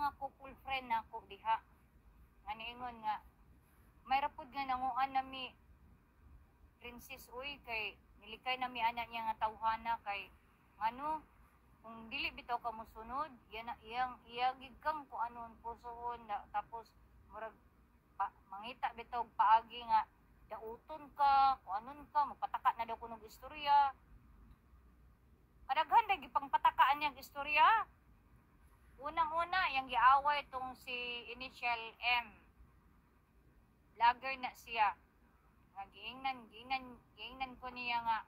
mga couple friend na ako diha. Nga niingon nga, may rapod nga nanguan nami, princess, uy, kay nilikay nami anak niya nga tawhana, kay, ano, kung dili bitaw ka musunod, iyagig kang kung anon pusohon, tapos, murag, mangita bitaw paagi nga, dauton ka, kung anon ka, magpataka na daw kunog istorya. Kadaghan dahil pang patakaan niyang istorya. Unang-una, yung giaway itong si Initial M. Vlogger na siya. Nga giingnan ko niya nga,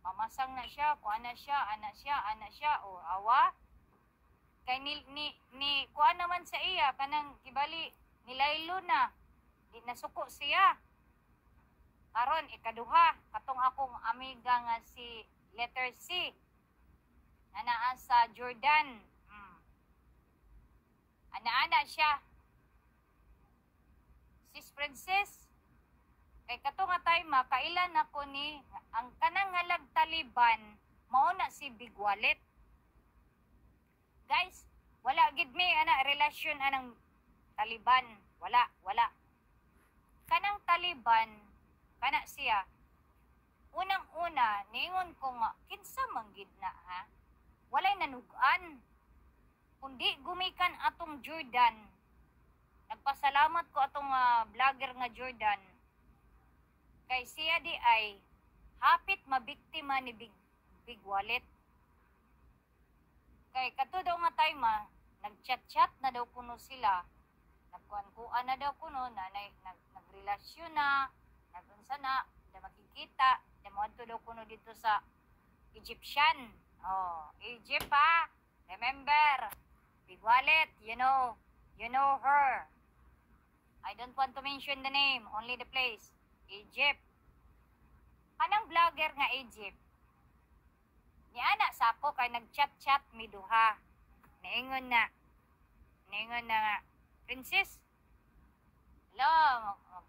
mamasang na siya, kung anak siya, o awa. Kay kuha naman sa iya, kanang kibali, nilaylo na, di nasuko siya. Karon ikaduha, katong akong amiga nga si letter C, na naa sa Jordan. Ana-ana siya. Sis Princess, kay kato nga time, kailan ako ni, ang kanang ngalag Taliban, mauna si Big Wallet. Guys, wala gid me ana relasyon anang Taliban. Wala. Kanang Taliban, kana siya, unang-una, ningon ko nga, kinsa manggid na ha? Walay nanugan. Kundi gumikan atong Jordan. Nagpasalamat ko atong vlogger nga Jordan. Kay siya di ay hapit mabiktima ni Big Wallet. Kay kato daw nga time nagchat-chat na daw kuno sila. Nagkuan-kuan na daw kuno na nagrelasyon na, nagunsa na, na makikita, na moadto daw kuno dito sa Egyptian. Egypt ha. Remember, Big Wallet, you know her. I don't want to mention the name, only the place. Egypt. Kanang vlogger nga Egypt. Ni ana sa ako kay nagchat-chat mi duha. Niingon na nga, Princess,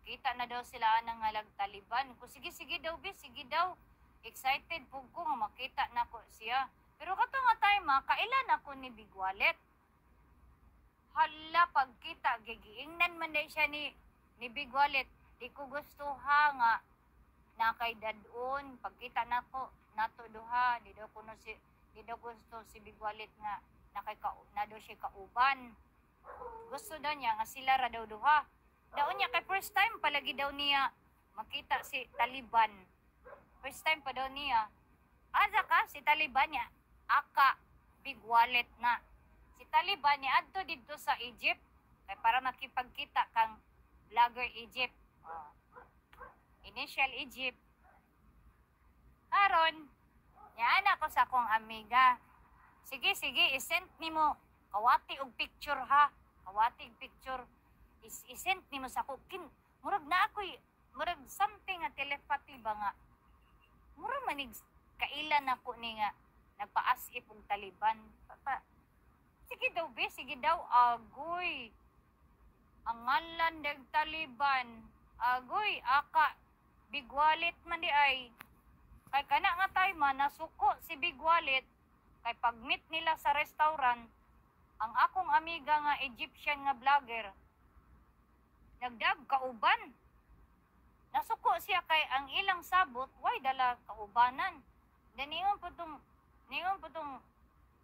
kita na daw sila nang ngalag Taliban. Ko sige daw, sige daw. Excited po ko nga makita na ko siya. Pero kato nga time kailan ako ni Big Wallet. Hala, pagkita, gigiingnan man day siya ni Big Wallet. Di ko gusto nga na kay dadon. Pagkita na ko, nato duha. Di daw gusto si Big Wallet nga na daw siya kauban. Gusto daw niya nga sila ra daw duha. Daon niya kay first time palagi daw niya makita si Taliban. First time pa daw niya. Asa ka si Taliban niya? Aka Big Wallet na. Si Taliban niya adto dito sa Egypt kay para makipagkita kang vlogger Egypt. Initial Egypt. Karon, yan ako sa akong amiga. Sige, isend nimo kawati og picture ha. Kawati og picture. Isend nimo sa ako. Murag na ako, murag something nga telepathy ba nga. Murag manig kailan ako ni nga nagpa-as-if og Taliban. Sige daw, agoy. Ang ngalan ng Taliban. Agoy, aka Big Wallet man di ay. Kay kana nga time nasuko si Big Wallet. Kay pag-meet nila sa restaurant, ang akong amiga nga Egyptian nga vlogger, nagdag kauban. Nasuko siya kay ang ilang sabot, why dala kaubanan. Niingon po tong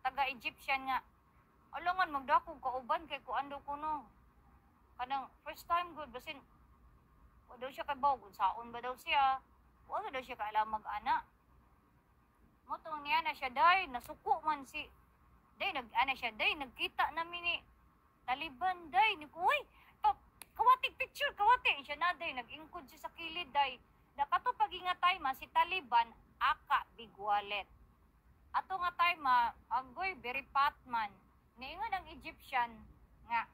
taga-Egyptian nga, alangan magdakog kauban kay kuando kuno. Kanang first time good, basin, daw siya kay Bawgon, saon ba daw siya? Wala daw siya kailang mag-ana. Motong niya na siya, day, nasuko man si, day, nagkita namin ni Taliban, day, uy, kawating picture, siya na, day, nag-ingkod siya sa kilid, day. Nakato pag-ingatay si Taliban, aka Big Wallet. Ato nga time agoy, very patman. Niingon ang Egyptian, nga,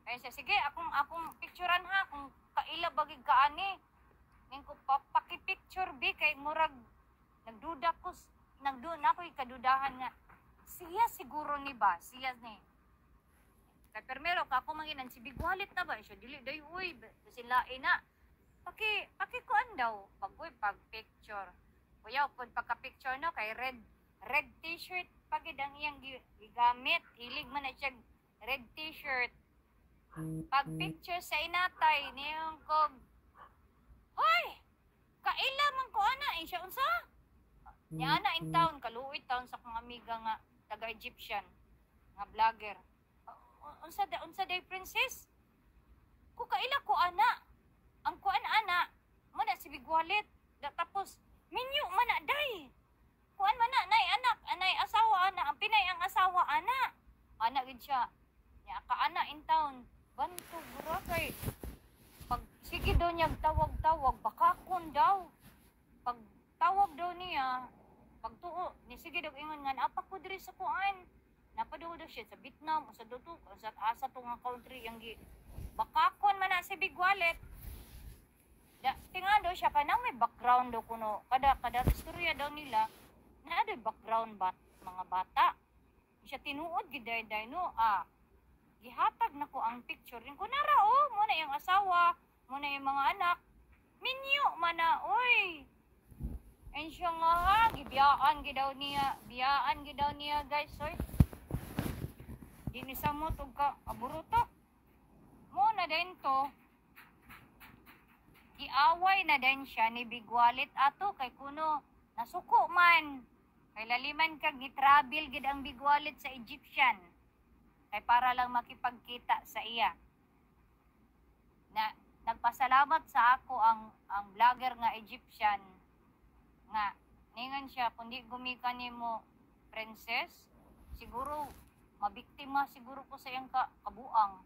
kaya siya, sige, akong picturean ha, kung kaila bagig kaani. Ngayon ko pakipicture bi, kay murag, nagduda ko kadudahan nga, siya siguro ni ba, siya ni. Kay permero, ako manginan, si Big Wallet na ba, siya dili, day, uy, sila ina. Pakikuan daw, pag picture. Kuya, pagka-picture no, kay red t-shirt, pagid ang iyang gigamit. Hilig man na siya red t-shirt. Pag picture sa inatay niyang kog, hoy, kaila man ko ana siya unsa? Niya ana in town, kaluoy town sa kong amiga nga taga-Egyptian nga vlogger. Unsa day princess? Ko kaila ko ana. Ang kuan ana, mo na si Bigwalit. Tapos minyo man na day. Kuan man na nay anak, anay asawa ana, ang pinay ang asawa ana. Ana gid siya. Nya ka ana in town. Banto burakay. Pag sige daw niya tawag-tawag, bakakon daw. Pag tawag daw niya, pag tuo, ni sige daw ingon nga apa ko diri sa kuan. Napaduho daw siya sa Vietnam o sa duto, sa asa to nga country yang gi. Bakakon man na si Bigwalit. Tinga daw siya kanang may background daw kuno. Kada istorya daw nila na ada background mga bata. Siya tinuod giday no. Gihatag nako ang picture rin ko nara mo na yung asawa, mo na yung mga anak. Minyo man na oy. And siya nga gibiyaan gidaw niya guys oy. Dinisa mo tug ka aburuto. Mo na din to. Giaway na din siya ni Bigwalit ato kay kuno nasuko man. Kay laliman kag gi-travel gid ang Bigwalit sa Egyptian. Kay para lang makipagkita sa iya. Na nagpasalamat sa ako ang vlogger nga Egyptian nga ningan siya kundi gumikan nimo princess siguro mabiktima siguro ko sa iyang kabuang.